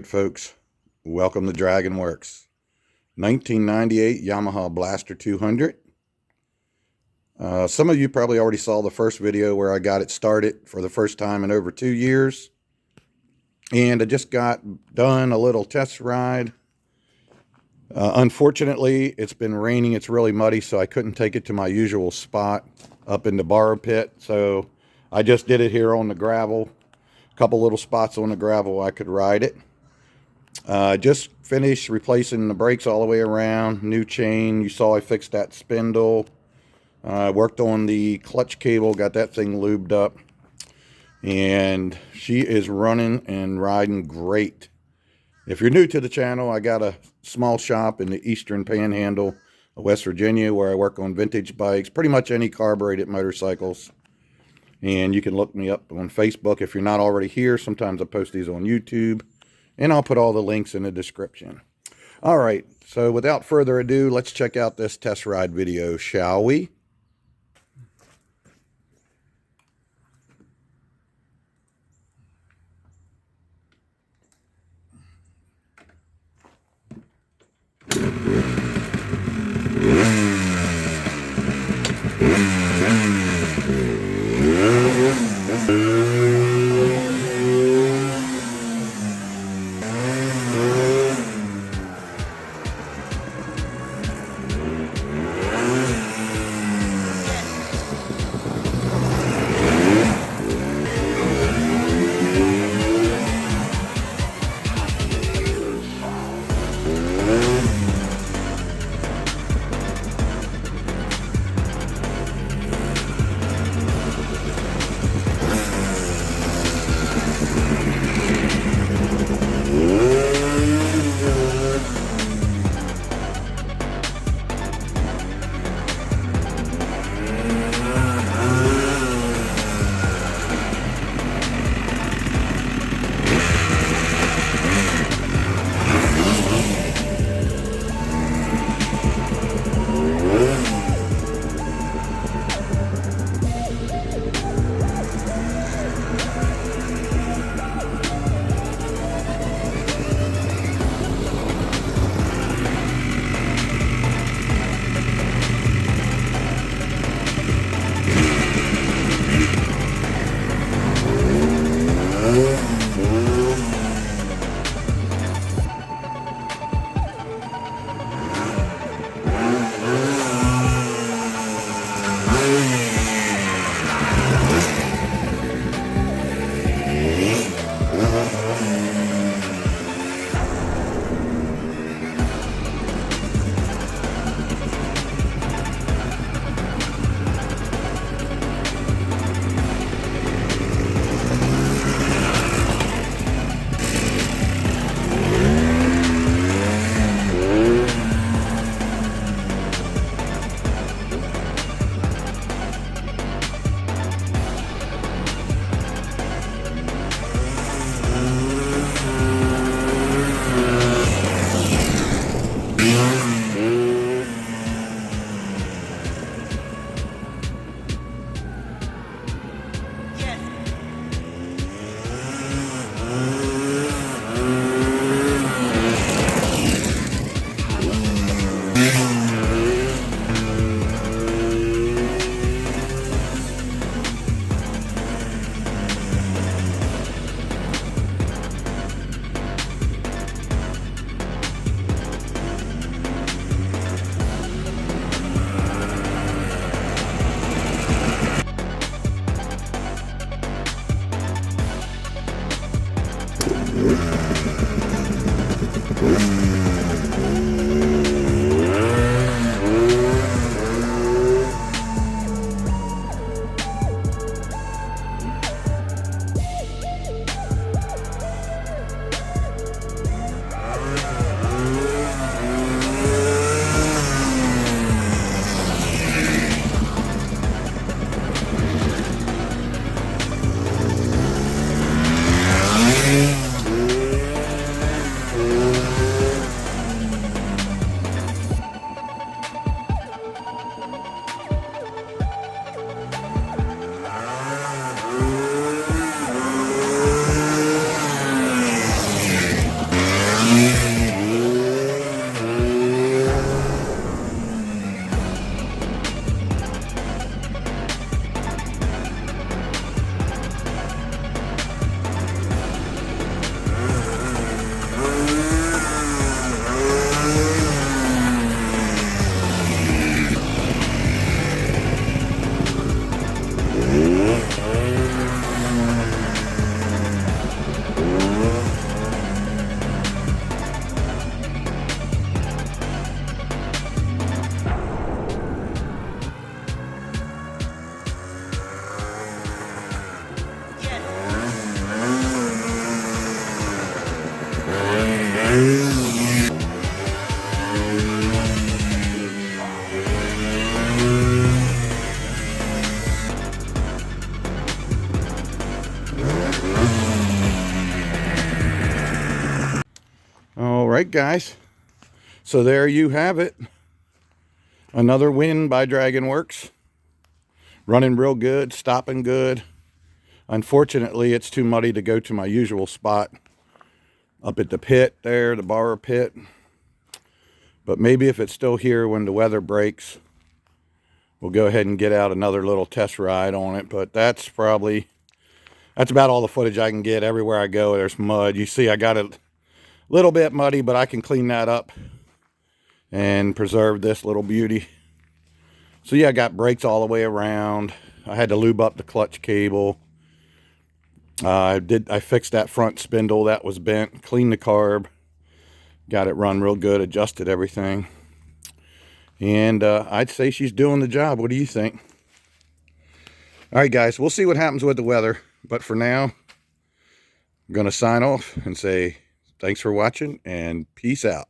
Alright folks, welcome to Dragon Works. 1998 Yamaha Blaster 200. Some of you probably already saw the first video where I got it started for the first time in over 2 years. And I just got done a little test ride. Unfortunately, it's been raining, it's really muddy, so I couldn't take it to my usual spot up in the borrow pit. So I just did it here on the gravel. A couple little spots on the gravel I could ride it. Just finished replacing the brakes all the way around, new chain. You saw I fixed that spindle. Worked on the clutch cable, got that thing lubed up, and she is running and riding great. If you're new to the channel, I got a small shop in the eastern panhandle of West Virginia where I work on vintage bikes, pretty much any carbureted motorcycles. And you can look me up on Facebook if you're not already here. Sometimes I post these on YouTube, and I'll put all the links in the description. All right, so without further ado, let's check out this test ride video, shall we? guys. So there you have it. Another win by Dragon Works. Running real good, stopping good. Unfortunately, it's too muddy to go to my usual spot up at the pit there, the borrow pit. But maybe if it's still here when the weather breaks, we'll go ahead and get out another little test ride on it. But that's about all the footage I can get. Everywhere I go, there's mud. You see, I got it a little bit muddy, but I can clean that up and preserve this little beauty. So yeah, I got brakes all the way around. I had to lube up the clutch cable. I fixed that front spindle that was bent, cleaned the carb, got it run real good, adjusted everything. And I'd say she's doing the job. What do you think? All right, guys, we'll see what happens with the weather. But for now, I'm going to sign off and say thanks for watching and peace out.